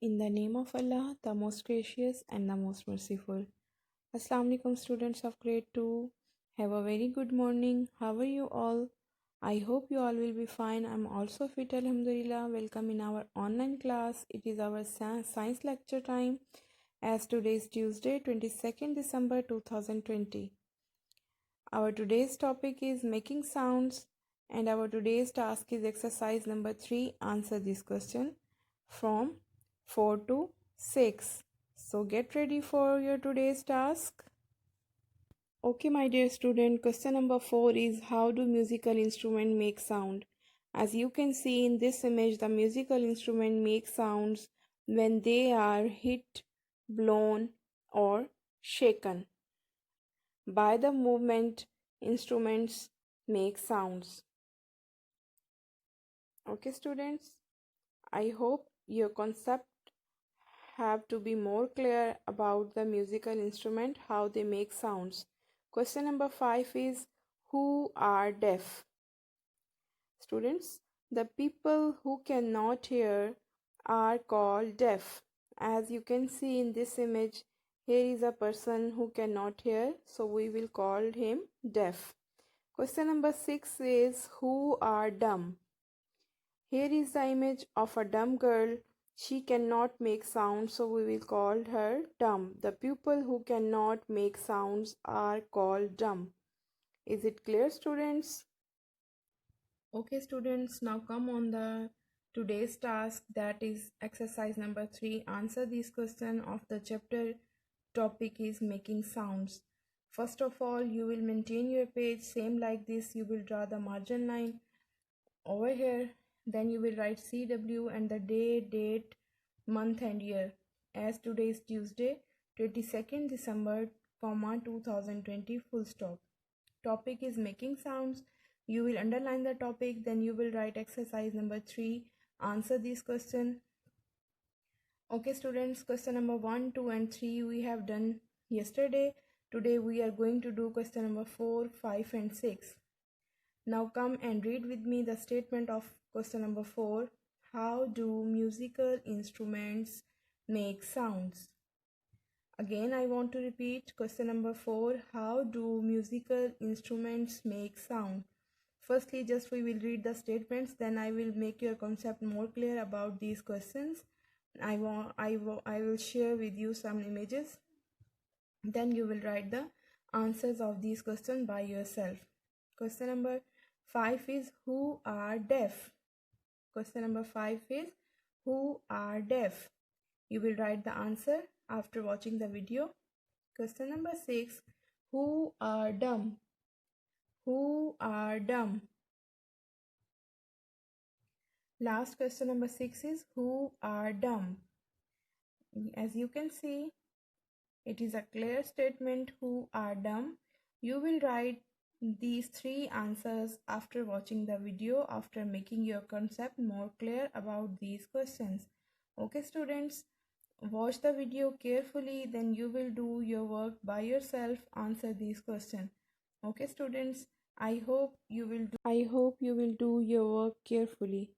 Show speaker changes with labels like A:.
A: In the name of Allah, the most gracious and the most merciful. Assalamu alaikum students of grade 2. Have a very good morning. How are you all? I hope you all will be fine. I'm also fit, alhamdulillah. Welcome in our online class. It is our science lecture time as today is Tuesday, 22nd December 2020. Our today's topic is making sounds and our today's task is exercise number 3. Answer this question from 4 to 6. So get ready for your today's task. Okay, my dear student, question number 4 is how do musical instrument make sound? As you can see in this image, the musical instrument makes sounds when they are hit, blown or shaken. By the movement, instruments make sounds. Okay, students, I hope your concept have to be more clear about the musical instrument, how they make sounds. Question number 5 is who are deaf? Students, the people who cannot hear are called deaf. As you can see in this image, here is a person who cannot hear, so we will call him deaf. Question number 6 is who are dumb? Here is the image of a dumb girl. She cannot make sounds, so we will call her dumb. The people who cannot make sounds are called dumb. Is it clear, students? Okay, students, now come on the today's task, that is exercise number 3. Answer this question of the chapter. Topic is making sounds. First of all, you will maintain your page same like this. You will draw the margin line over here. Then you will write CW and the day, date, month and year. As today is Tuesday, 22nd December, 2020, full stop. Topic is making sounds. You will underline the topic, then you will write exercise number 3. Answer this question. Okay, students, question number 1, 2 and 3 we have done yesterday. Today we are going to do question number 4, 5 and 6. Now come and read with me the statement of question number 4. How do musical instruments make sounds? Again, I want to repeat question number 4. How do musical instruments make sound? Firstly, just we will read the statements, then I will make your concept more clear about these questions. I will share with you some images. Then you will write the answers of these questions by yourself. Question number 5 is who are deaf? Question number 5 is who are deaf? You will write the answer after watching the video. Question number 6, who are dumb? Who are dumb? Last question number 6 is who are dumb? As you can see, it is a clear statement, who are dumb. You will write these 3 answers after watching the video, after making your concept more clear about these questions. Okay, students, watch the video carefully, then you will do your work by yourself, answer these questions. Okay, students, I hope you will do your work carefully.